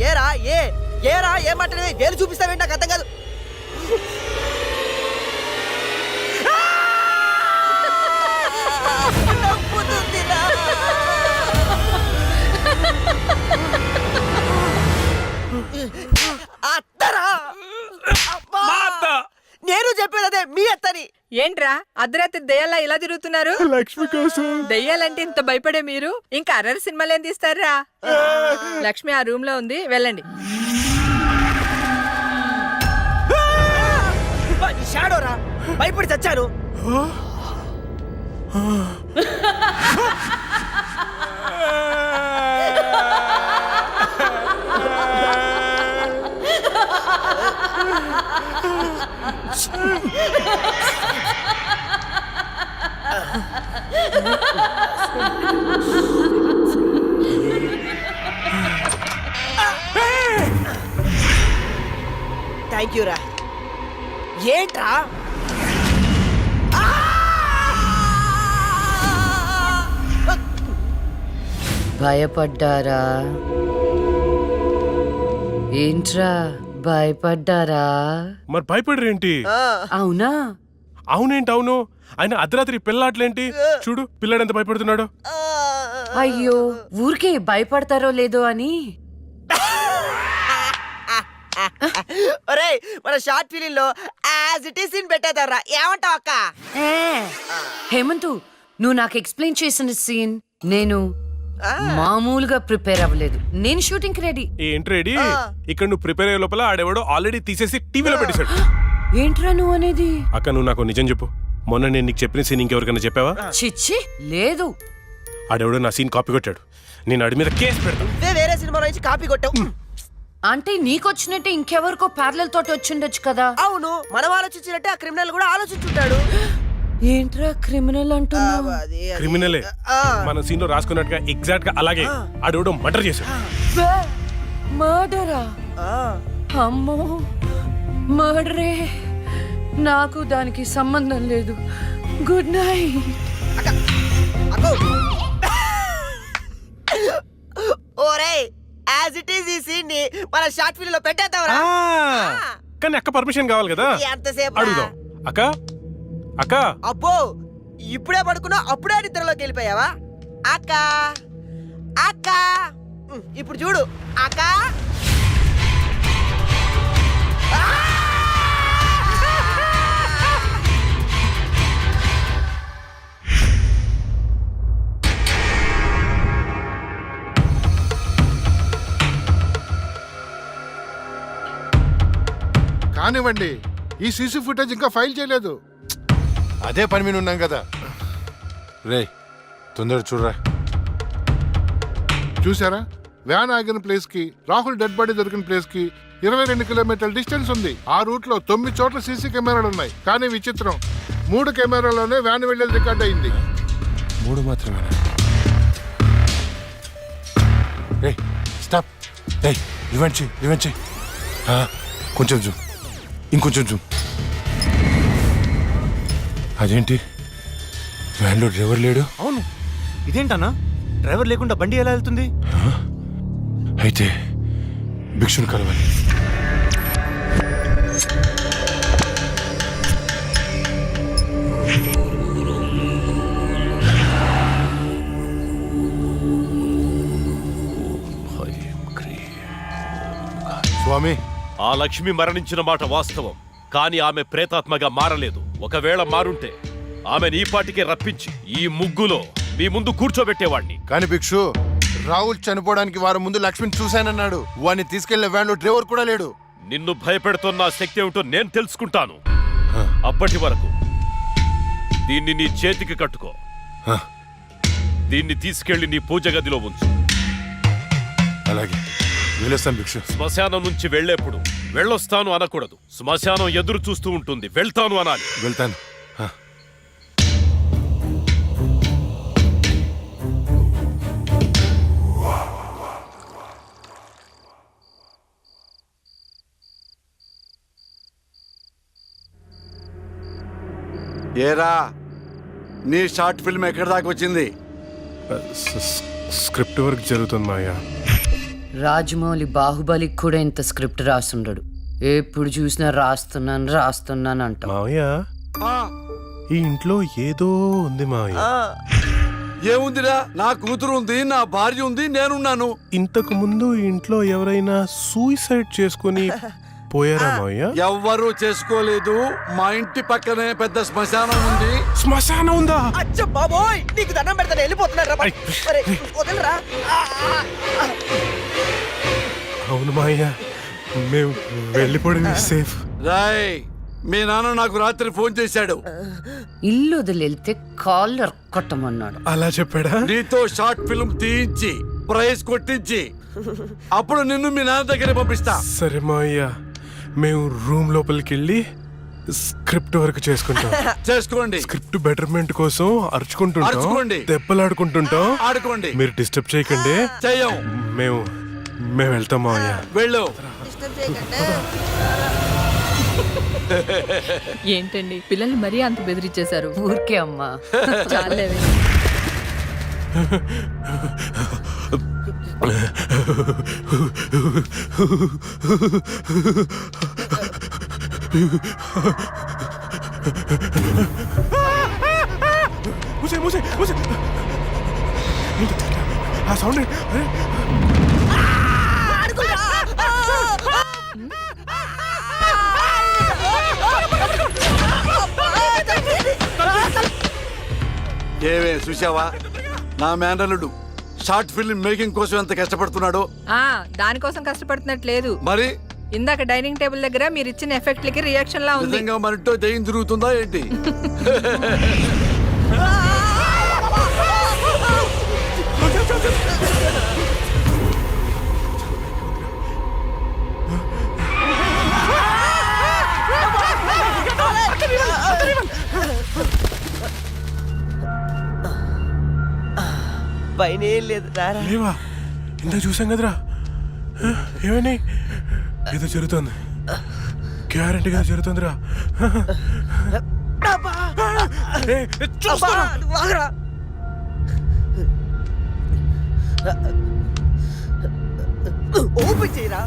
ఏరా ఏమంటే వేలు చూపిస్తావేంటి? నాకు అర్థం కాదు. నేను చెప్పేది అదే మీ అత్తని. ఏంట్రా అర్ధరాత్రి దెయ్యాలా ఇలా తిరుగుతున్నారు? లక్ష్మి కోసం. దెయ్యాలంటే ఇంత భయపడే మీరు ఇంకా అర్రర్ సినిమాలు ఏం తీస్తారా? లక్ష్మి ఆ రూమ్ లో ఉంది, వెళ్ళండి. షాడోరా, భయపడి చచ్చాను. థ్యాంక్ యూ రా. ఏంట్రా భయపడ్డారా? ఏంట్రా భయపడ్డారా? మరి భయపడరేంటి? అవునా? అవునేంటి అవును. ఆయన అర్ధరాత్రి పిల్లాట్లేంటి? చూడు పిల్లాడు ఎంత భయపడుతున్నాడు. అయ్యో, ఊరికే భయపడతారో లేదో అని. ఒరేయ్, మన షార్ట్ ఫిలిం లో యాజ్ ఇట్ ఈస్ సీన్ పెట్టేదారా, ఏమంటావు అక్క? హేమంతు, నువ్వు నాకు ఎక్స్ప్లెయిన్ చేసిన సీన్ నేను మామూలుగా ప్రిపేర్ అవ్వలేదు. నేను షూటింగ్ కి రెడీ. ఏంటి రెడీ? ఇక్కడ నువ్వు ప్రిపేర్ అయ్యే లోపల ఆడెవడో ఆల్రెడీ తీసేసి టీవీలో పెట్టేశాడు. ఏంట్రా నువ్వు అనేది? అక్క నువ్వు నాకు నిజం చెప్పు, మొన్న నేను నీకు చెప్పిన సీన్ ఇంకెవరికైనా చెప్పావా? చిచ్చి లేదు. ఆడెవడో నా సీన్ కాపీ కొట్టాడు. నేను ఆడి మీద కేసు పెడతాను. వేరే సినిమాలో నుంచి కాపీ కొట్టావు అంటే నీకొచ్చినట్టే ఇంకెవరికో ప్యారలల్ తోటి వచ్చిండొచ్చు కదా. అవును, మనం ఆలోచించినట్టే ఆ క్రిమినల్ కూడా ఆలోచించుంటాడు. ఏంట్రా క్రిమినల్ అంటున్నావు? క్రిమినలే. మన సీన్ లో రాసుకున్నట్టుగా ఎగ్జాక్ట్ గా అలాగే ఆడెవడో మర్డర్ చేశాడు. మర్డరా? అమ్మో, మర్డరే. నాకు దానికి సంబంధం లేదు. Good night. ఓరేయ్, యాజ్ ఇట్ ఈస్ ఈ సీన్ ని మన షార్ట్ ఫిల్మ్ లో పెట్టేద్దాంరా. కానీ అక్క పర్మిషన్ కావాలి కదా. ఎంతసేపు అడుగుదాం. అక్క అక్క. అబ్బో, ఇప్పుడే పడుకున్నా అప్పుడే నిద్రలోకి వెళ్ళిపోయావా? అక్క అక్క, ఇప్పుడు చూడు అక్క. కానివ్వండి, ఈ సీసీ ఫుటేజ్ ఇంకా ఫైల్ చేయలేదు. అదే పని మీద ఉన్నాం కదా. రే తొందర చూడరా. చూసారా, వ్యాన్ ఆగిన ప్లేస్ కి రాహుల్ డెడ్ బాడీ దొరికిన ప్లేస్ కి 22 కిలోమీటర్ల డిస్టెన్స్ ఉంది. ఆ రూట్ లో 9 చోట్ల సీసీ కెమెరాలు ఉన్నాయి. కానీ విచిత్రం, 3 కెమెరాలోనే వ్యాన్ వెళ్ళేది రికార్డ్ అయింది. 3 మాత్రమేనా? రే స్టాప్. రే రివెంజ్ చెయ్. కొంచెం జూమ్, ఇంకొంచెం జూమ్. అదేంటి, వ్యాన్లో డ్రైవర్ లేడు? అవును, ఇదేంటన్నా డ్రైవర్ లేకుండా బండి ఎలా వెళ్తుంది? అయితే భిక్షుని కలవాలి. స్వామి, ఆ లక్ష్మి మరణించిన మాట వాస్తవం, కానీ ఆమె ప్రేతాత్మగా మారలేదు. ఒకవేళ మారుంటే ఆమెను ఈ పాటికే రప్పించి ఈ ముగ్గులో మీ ముందు కూర్చోబెట్టేవాణ్ణి. కానీ భిక్షు, రాహుల్ చనిపోవడానికి వారం ముందు లక్ష్మిని చూశానన్నాడు. వాడిని తీసుకెళ్లిన వ్యాన్లో డ్రైవర్ కూడా లేడు. నిన్ను భయపెడుతున్న శక్తి ఏమిటో నేను తెలుసుకుంటాను. అప్పటి వరకు దీన్ని నీ చేతికి కట్టుకో. దీన్ని తీసుకెళ్లి నీ పూజ గదిలో ఉంచు. అలాగే వెళ్ళొస్తాను భిక్షు. శ్మశానం నుంచి వెళ్లేప్పుడు వెళ్ళొస్తాను అనకూడదు. శ్మశానం ఎదురు చూస్తూ ఉంటుంది, వెళ్తాను అనాలి. వెళ్తాను. ఏరా, నీ షార్ట్ ఫిల్మ్ ఎక్కడి దాకా వచ్చింది? స్క్రిప్ట్ వర్క్ జరుగుతుంది మాయా. రాజమౌళి బాహుబలికి కూడా ఇంత స్క్రిప్ట్ రాసుండడు. ఎప్పుడు చూసినా రాస్తున్నాను అంట. మావయ్య, ఈ ఇంట్లో ఏదో ఉంది మావయ్య. ఏముందిరా, నా కూతురు ఉంది, నా భార్య ఉంది, నేనున్నాను. ఇంతకు ముందు ఇంట్లో ఎవరైనా సూసైడ్ చేసుకుని పోయారా మావయ్య? ఎవ్వరూ చేసుకోలేదు. మా ఇంటి పక్కనే పెద్ద శ్మశానం ఉంది. శ్మశానం ఉందా? అచ్చ బాబోయ్, నీకు దండం పెడతాను, వెళ్ళిపోతున్నారా? వదలరా. అవును మావయ్య, మేము వెళ్ళిపోవడం సేఫ్. రాయ్, మీ నాన్న నాకు రాత్రి ఫోన్ చేశాడు. ఇల్లు వదిలితే కాలర్ కొట్టమన్నాడు. అలా చెప్పాడా? నీతో షార్ట్ ఫిల్మ్ తీయించి ప్రైజ్ కొట్టించి అప్పుడు నిన్ను మీ నాన్న దగ్గర పంపిస్తా. సరే మావయ్య, మేము రూమ్ లోపలికి వెళ్ళి స్క్రిప్ట్ వర్క్ చేసుకుంటాం. చేసుకోండి. స్క్రిప్ట్ బెటర్మెంట్ కోసం అరుచుకుంటుంటాం, అరుచుకోండి. దెబ్బలాడుకుంటుంటాం. ఆడుకోండి. మీరు డిస్టర్బ్ చేయకండి. చెయ్యం. మేము వెళ్తాం మావయ్య. వెళ్ళు. ఏంటండి పిల్లల్ని మరీ అంత బెదిరించేశారు? ఊరికే అమ్మా. చాలేవే. ఆ సౌండ్ ఏవే చూసావా, నా మేనల్లుడు షార్ట్ ఫిల్మ్ మేకింగ్ కోసం ఎంత కష్టపడుతున్నాడో. దానికోసం కష్టపడుతున్నట్లేదు. మరి ఇందాక డైనింగ్ టేబుల్ దగ్గర మీరు ఇచ్చిన ఎఫెక్ట్లకి రియాక్షన్ లా ఉంది. నిజంగా మనతో దయ్యం తిరుగుతుందా ఏంటి? పైన ఏం లేదు, రారా. లేవా? ఇంత చూసాం కదరా. ఏమని? ఏదో జరుగుతుంది, గ్యారంటీగా జరుగుతుందిరా. ఓపెన్ చేయరా.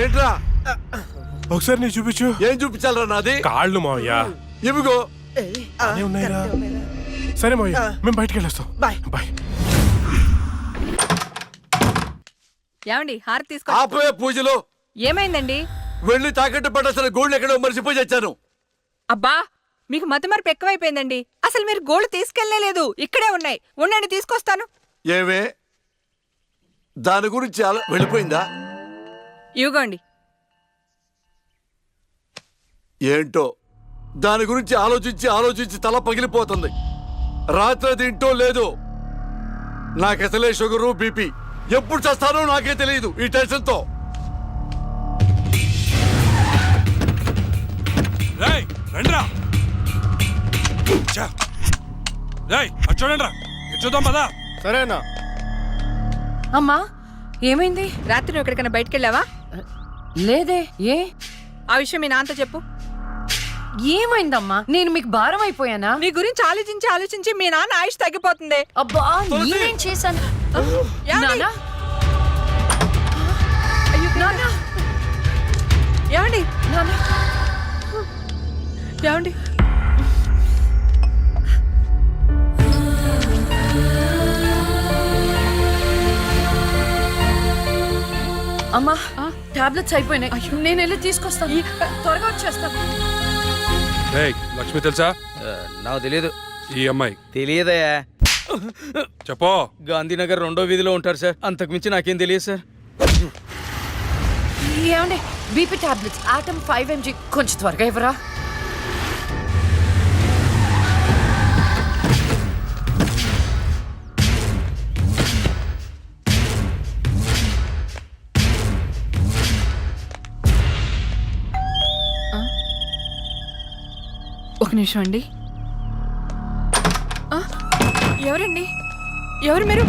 ఏంట్రా? ఒకసారి నీ చూపించు. ఏం చూపించాలరా? నాది కాళ్ళు మావయ్య. ఇవిగో ఉన్నాయిరా. సరే మావయ్య, మేము బయటికి వెళ్ళొస్తాం. బాయ్. ఏమండి హారతి తీసుకో. ఆపోయే పూజలు. ఏమైందండి? వెళ్ళి తాకట్టు పట్టాల్సిన గోల్డ్ ఎక్కడో మర్చిపోయి వచ్చాను. అబ్బా, మీకు మతిమరుపు ఎక్కువైపోయిందండి. అసలు మీరు గోల్డ్ తీసుకెళ్లలేదు, ఇక్కడే ఉన్నాయి. ఉండండి, తీసుకొస్తాను. ఏమే, దాని గురించి వెళ్ళిపోయిందా? ఇవ్వండి. ఏంటో దాని గురించి ఆలోచించి తల పగిలిపోతుంది. రాత్రి తింటో లేదు. నాకసలే షుగరు, బీపీ. ఎప్పుడు చేస్తానో నాకే తెలియదు ఈ టెన్షన్తో. చూద్దాం పదా. సరేనా? అమ్మా, ఏమైంది? రాత్రి నువ్వు ఎక్కడికైనా బయటకు వెళ్ళావా? లేదే. ఏ? ఆ విషయం మీ నాన్నతో చెప్పు. ఏమైందమ్మా? నేను మీకు భారం అయిపోయానా? నీ గురించి ఆలోచించి మీ నాన్న ఆయుష్ తగ్గిపోతుంది. అబ్బా, నేనేం చేశాను? నాన్నా? అయ్యో నాన్న. ఏమండి? నాన్నా? ఏమండి? అమ్మా, టాబ్లెట్స్ అయిపోయినాయి. నేను వెళ్ళి తీసుకొస్తాను. త్వరగా వచ్చేస్తాను. లక్ష్మి తెలుసా? నాకు తెలియదు. ఈ అమ్మాయి తెలియదయా. చెప్పో. గాంధీనగర్ 2వ వీధిలో ఉంటారు సార్. అంతకు మించి నాకేం తెలియదు సార్. ఏమండి, బీపీ టాబ్లెట్స్ ఆటమ్ 5 mg కొంచెం త్వరగా ఇవ్వరా? ఒక నిమిషం అండి. ఎవరండి? ఎవరు మీరు?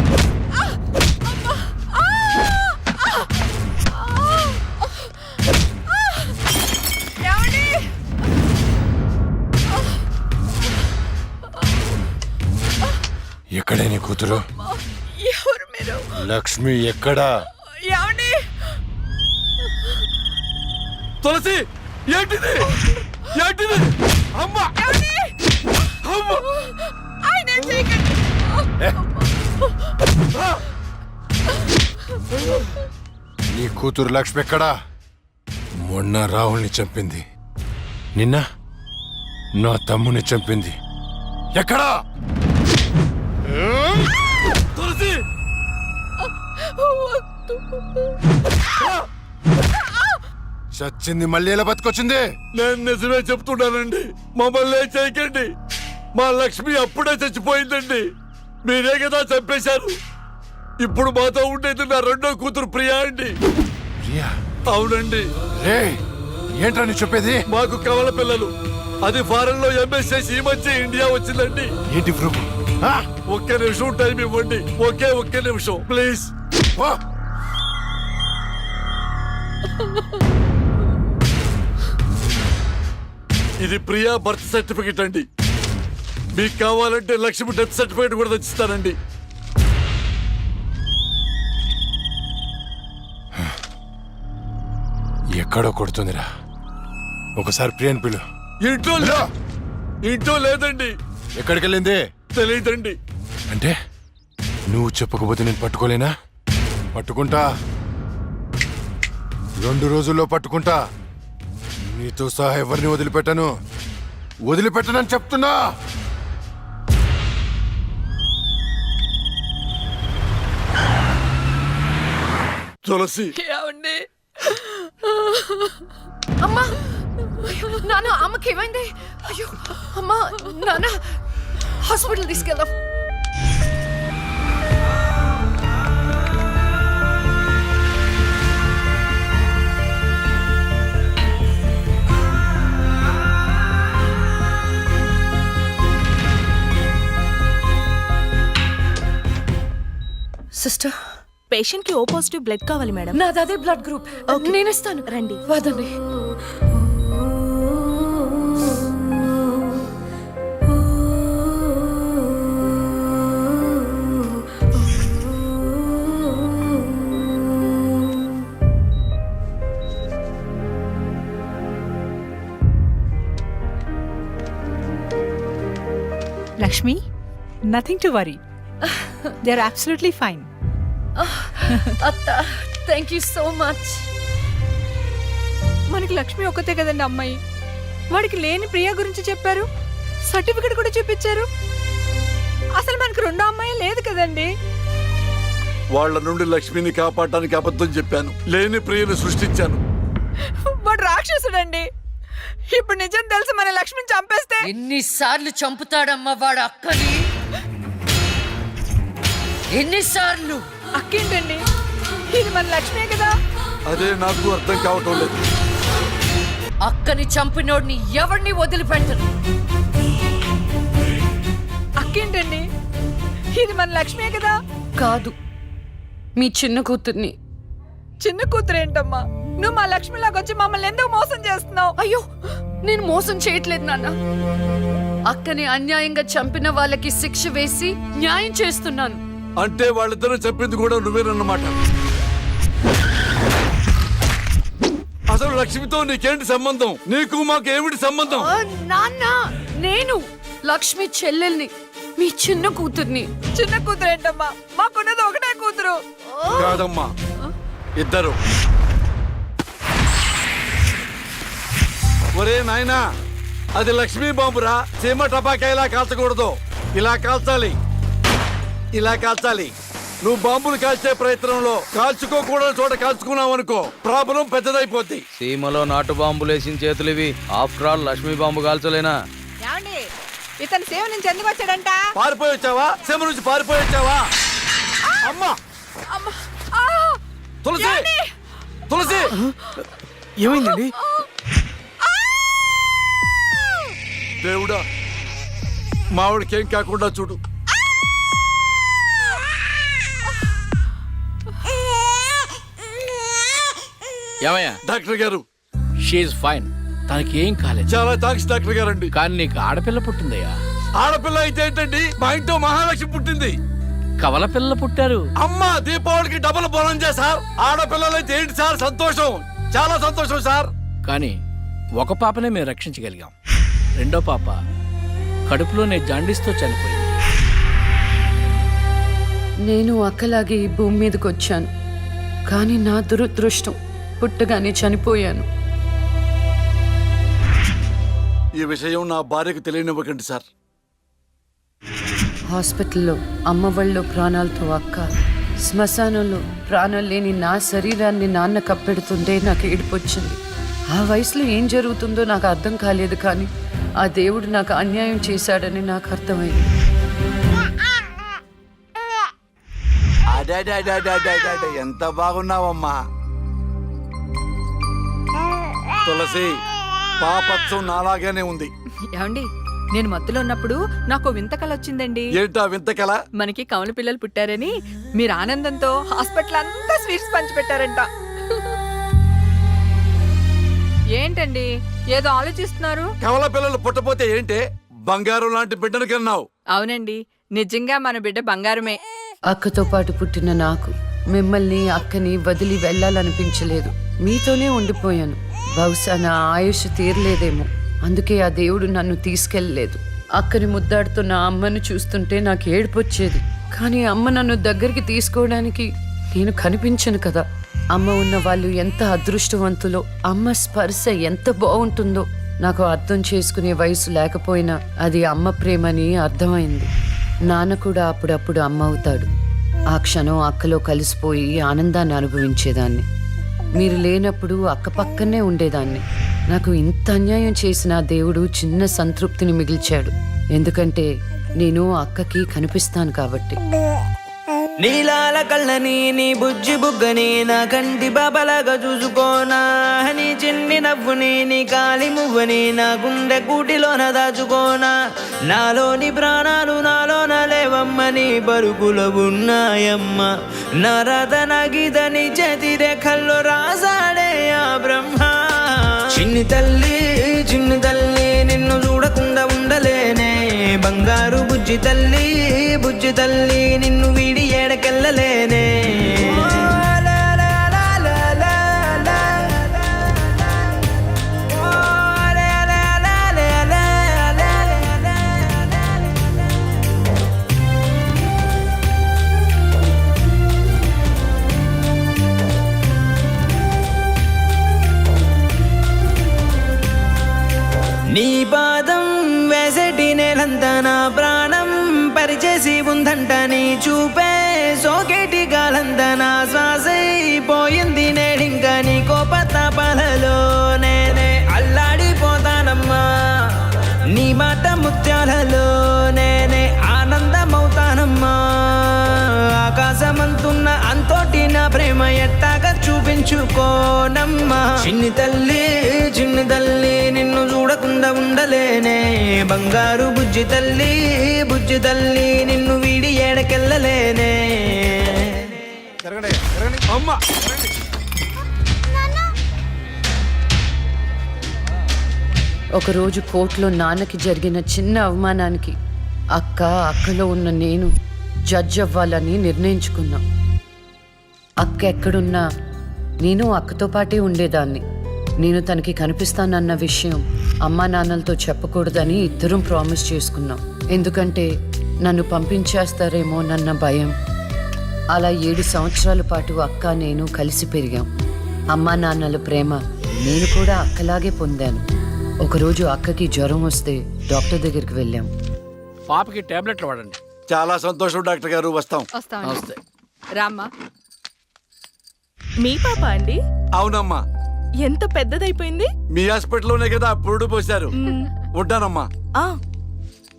ఎక్కడే నీ కూతురు? ఎవరు మీరు? లక్ష్మి ఎక్కడా? ఏమండి? తులసి, ఏంటిది? అమ్మా! ఆయనేం చేయకండి. నీ కూతురు లక్ష్మి ఎక్కడా? మొన్న రాహుల్ని చంపింది, నిన్న నా తమ్ముని చంపింది. ఎక్కడా? తులసి చచ్చింది మళ్ళీ ఎలా బతికొచ్చింది? నేను నిజమే చెప్తున్నానండి, మమ్మల్ని ఏం చేయకండి. మా లక్ష్మి అప్పుడే చచ్చిపోయిందండి, మీరే కదా చంపేశారు. ఇప్పుడు మాతో ఉండేది నా రెండో కూతురు ప్రియా అండి. ప్రియా? అవునండి. ఏంట్రా నీ చెప్పేది? మాకు కవల పిల్లలు, అది ఫారెన్ లో ఎంఎస్ చేసి ఈ మధ్య ఇండియా వచ్చిందండి. ఏంటి ప్రభు? ఒక్క నిమిషం టైం ఇవ్వండి, ఒక్క నిమిషం ప్లీజ్. ఇది ప్రియా బర్త్ సర్టిఫికెట్ అండి. మీకు కావాలంటే లక్ష్మి డెత్ సర్టిఫికెట్ కూడా తెచ్చిస్తానండి. ఎక్కడో కొడుతుందిరా, ఒకసారి ప్రియని పిలు. ఇంట్లో లేదండి. ఎక్కడికి వెళ్ళింది? తెలియదండి. అంటే నువ్వు చెప్పకపోతే నేను పట్టుకోలేనా? పట్టుకుంటా, 2 రోజుల్లో పట్టుకుంటా. నీతో సహా ఎవరిని వదిలిపెట్టనని చెప్తున్నా. తులసి, ఏమండి? అమ్మా, నాన్న అమ్మకి ఏమైంది? అయ్యో అమ్మా, నాన్న హాస్పిటల్ తీసుకెళ్దాం. సిస్టర్, పేషెంట్ కి ఓ పాజిటివ్ బ్లడ్ కావాలి మేడం. నాది అదే బ్లడ్ గ్రూప్. నేను ఇస్తాను, రండి. వదండి. Lakshmi, nothing to worry, they are absolutely fine. అత్త, థ్యాంక్ యూ సో మచ్. మనకి లక్ష్మి ఒక్కతే కదండి అమ్మాయి. వాడికి లేని ప్రియా గురించి చెప్పారు, సర్టిఫికెట్ కూడా చూపించారు. అసలు మనకు రెండో అమ్మాయి లేదు కదండి. వాళ్ళ నుండి లక్ష్మిని కాపాడటానికి అబద్ధం చెప్పాను, లేని ప్రియను సృష్టించాను. వాడు రాక్షసుడండి. ఇప్పుడు నిజం తెలిసి మన లక్ష్మిని చంపేస్తే ఎన్నిసార్లు చంపుతాడమ్మా వాడు అక్కని? ఎన్నిసార్లు? అక్కేంటండి, ఇది మన లక్ష్మే కదా. అదే నాకు అర్థం కావటం లేదు. అక్కని చంపినోడిని ఎవరిని వదిలిపెట్టను. అక్కేంటండి, ఇది మన లక్ష్మే కదా. కాదు, మీ చిన్న కూతుర్ని. చిన్న కూతురు ఏంటమ్మా? నువ్వు మా లక్ష్మిలాగా వచ్చి మమ్మల్ని ఎందుకు మోసం చేస్తున్నావు? అయ్యో, నేను మోసం చేయట్లేదు నాన్న. అక్కని అన్యాయంగా చంపిన వాళ్ళకి శిక్ష వేసి న్యాయం చేస్తున్నాను. అంటే వాళ్ళిద్దరూ చెప్పింది కూడా నువ్వేనన్నమాట. అసలు లక్ష్మితో నీకేంటి సంబంధం? నీకు మాకు ఏమిటి సంబంధం? నాన్న, నేను లక్ష్మి చెల్లెల్ని, మీ చిన్న కూతుర్ని. చిన్న కూతురు ఏంటమ్మా? మాకున్నది ఒకటే కూతురు. కాదమ్మా, ఇద్దరు. ఒరే నాయనా, అది లక్ష్మీ బాంబురా. సీమ టపాకా ఇలా కాల్చకూడదు, ఇలా కాల్చాలి, ఇలా కాల్చాలి. నువ్వు బాంబులు కాల్చే ప్రయత్నంలో కాల్చుకోకూడని చోట కాల్చుకున్నావు అనుకో, ప్రాబ్లం పెద్దదైపోద్ది. సీమలో నాటు బాంబులు వేసిన చేతులు ఇవి. ఆఫ్టర్ ఆల్ లక్ష్మీ బాంబు కాల్చలేనా? ఏమండి, ఇతను సేవ నుంచి ఎందుకు వచ్చాడంట? పారిపోయి వచ్చావా? సీమ నుంచి పారిపోయి వచ్చావా? అమ్మా, తులసి, తులసి, ఏమైందండి? దేవుడా, మావిడికేం కాకుండా చూడు. ఏమయ్యా? డాక్టర్ గారు, షీఈ్ ఫైన్, తనకి ఏం కాలేదు. చాలా థాంక్స్ డాక్టర్ గారండి. కానీ నీకు ఆడపిల్ల పుట్టిందయ్యా. ఆడపిల్ల అయితే ఏంటండి, మా ఇంట్లో మహాలక్ష్మి పుట్టింది. కవల పిల్లలు పుట్టారు. అమ్మ, దీపావళికి డబుల్ బోనం సార్. ఆడపిల్లలైతే ఏంటి సార్ సంతోషం, చాలా సంతోషం సార్. కానీ ఒక పాపనే మేము రక్షించగలిగాం. రెండో పాప కడుపులోనే జాండీస్తో చనిపోయింది. నేను అక్కలాగే ఈ భూమి మీదకి వచ్చాను, కానీ నా దురదృష్టం పుట్టగానే చనిపోయాను. ఈ విషయం నా భార్యకు తెలియనివ్వకండి సార్. హాస్పిటల్లో అమ్మ వాళ్ళలో ప్రాణాలతో అక్క, శ్మశానంలో ప్రాణాలు లేని నా శరీరాన్ని నాన్న కప్పెడుతుంటే నాకు ఏడుపొచ్చింది. ఆ వయసులో ఏం జరుగుతుందో నాకు అర్థం కాలేదు, కానీ ఆ దేవుడు నాకు అన్యాయం చేశాడని నాకు అర్థమైంది. ఎంత బాగున్నావమ్మా తులసి. పాపత్సం నాలాగానే ఉంది. ఏమండి, నేను మత్తులో ఉన్నప్పుడు నాకు వింత కల వచ్చిందండి. ఏంటా వింత కల? మనకి కమల పిల్లలు పుట్టారని మీరు ఆనందంతో హాస్పిటల్ అంతా స్వీట్స్ పంచిపెట్టారంట. ఏంటండి ఏదో ఆలోచిస్తున్నారు? కమల పిల్లలు పుట్టపోతే ఏంటే, బంగారం లాంటి బిడ్డను కన్నావు. అవునండి, నిజంగా మన బిడ్డ బంగారమే. అక్కతో పాటు పుట్టిన నాకు మిమ్మల్ని అక్కని వదిలి వెళ్ళాలనిపించలేదు. మీతోనే ఉండిపోయాను. బహుశా నా ఆయుష్ తీరలేదేమో, అందుకే ఆ దేవుడు నన్ను తీసుకెళ్ళలేదు. అక్కని ముద్దాడుతున్న అమ్మను చూస్తుంటే నాకు ఏడుపొచ్చేది, కానీ అమ్మ నన్ను దగ్గరికి తీసుకోవడానికి నేను కనిపించను కదా. అమ్మ ఉన్న వాళ్ళు ఎంత అదృష్టవంతులో, అమ్మ స్పర్శ ఎంత బాగుంటుందో నాకు అర్థం చేసుకునే వయసు లేకపోయినా అది అమ్మ ప్రేమని అర్థమైంది. నాన్న కూడా అప్పుడప్పుడు అమ్మ అవుతాడు. ఆ క్షణం అక్కలో కలిసిపోయి ఆనందాన్ని అనుభవించేదాన్ని. మీరు లేనప్పుడు అక్క పక్కనే ఉండేదాన్ని. నాకు ఇంత అన్యాయం చేసిన దేవుడు చిన్న సంతృప్తిని మిగిల్చాడు, ఎందుకంటే నేను అక్కకి కనిపిస్తాను కాబట్టి. నీలాల కళ్ళని నీ బుజ్జి బుగ్గని నా కంటి బాబలాగా చూసుకోనా, నీ చిన్ని నవ్వుని నీ కాలి మువ్వని నా గుండె కూటిలోన దాచుకోనా. నాలోని ప్రాణాలు నాలోన లేవమ్మని బరుకులో ఉన్నాయమ్మ, నా రథన గీతని చేతి రేఖల్లో రాసాడే ఆ బ్రహ్మ. చిన్ని తల్లి నిన్ను చూడకుండా ఉండలేనే, బంగారు బుజ్జి తల్లి నిన్ను వీడి ఏడకెళ్ళలేనే. నీ పాదం వేసేటి నేలంతా నా ప్రాణం పరిచేసి ఉందంట, నీ చూపే సోకేటి గాలంతా నా శ్వాసైపోయింది నేడింకా. నీ కోపతాపాలలో నేనే అల్లాడిపోతానమ్మా, నీ మాట ముత్యాలలో నేనే ఆనందమవుతానమ్మా. ఆకాశమంతున్న అంతోటి నా ప్రేమ ఎట్టాగా చూపించుకోనమ్మా. చిన్ని తల్లి నిన్ను చూడకుండా ఉండలేనే, బంగారు బుజ్జి తల్లి నిన్ను వీడి ఏడకెళ్ళలేనే. అమ్మా ఒకరోజు కోర్టులో నాన్నకి జరిగిన చిన్న అవమానానికి అక్కలో ఉన్న నేను జడ్జ్ అవ్వాలని నిర్ణయించుకున్నా. అక్క ఎక్కడున్నా నేను అక్కతో పాటే ఉండేదాన్ని. నేను తనకి కనిపిస్తానన్న విషయం అమ్మా నాన్నలతో చెప్పకూడదని ఇద్దరం ప్రామిస్ చేసుకున్నాం, ఎందుకంటే నన్ను పంపించేస్తారేమోనన్న భయం. అలా 7 సంవత్సరాల పాటు అక్క నేను కలిసి పెరిగాం. అమ్మా నాన్నల ప్రేమ నేను కూడా అక్కలాగే పొందాను. ఒకరోజు అక్కకి జ్వరం వస్తే డాక్టర్ దగ్గరికి వెళ్ళాం. పాపకి టాబ్లెట్లు వాడండి. చాలా సంతోషం డాక్టర్ గారు, వస్తాం. వస్తాం. రామ్మా. మీ పాప అండి? అవునమ్మా. ఎంత పెద్దదైపోయింది. మీ హాస్పిటల్లోనే కదా పురుడు పోశారు. ఉంటానమ్మా.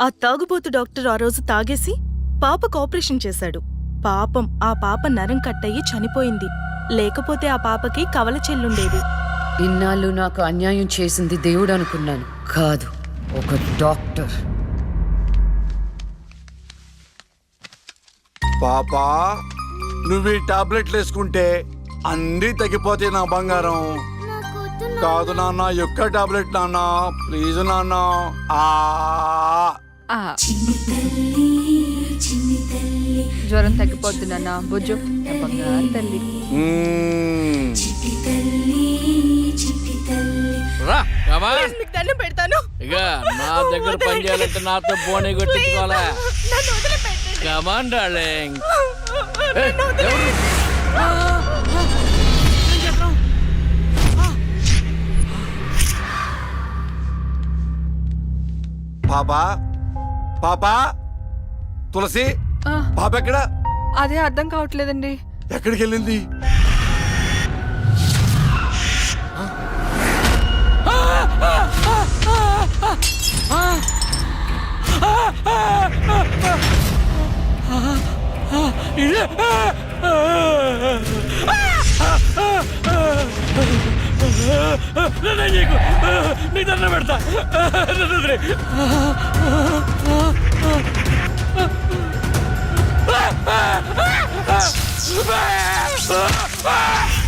ఆ తాగుబోతు డాక్టర్ ఆ రోజు తాగేసి పాపకు ఆపరేషన్ చేశాడు. పాపం ఆ పాప నరం కట్టయి చనిపోయింది. లేకపోతే ఆ పాపకి కవల చెల్లుండేది. ఇన్నాళ్ళు నాకు అన్యాయం చేసింది దేవుడు అనుకున్నాను, కాదు ఒక డాక్టర్. పాపా, నువ్వు ఈ టాబ్లెట్లు వేసుకుంటే అన్నీ తగ్గిపోతాయి నా బంగారం. కాదు నాన్న, యొక్క టాబ్లెట్ నాన్న, ప్లీజ్ నాన్న. జ్వరం తగ్గిపోద్ది నాన్న, బుజ్జు బంగారు తల్లి. రా మీకు దండం పెడతాను, ఇక నా దగ్గర పని చేయాలంటే నాతో బోనే కొట్టించుకోవాలా? Come on darling. పాపా పాపా తులసి పాప ఎక్కడ? అదే అర్థం కావట్లేదండి. ఎక్కడికి వెళ్ళింది? నీ దండ పెడతా. Ah!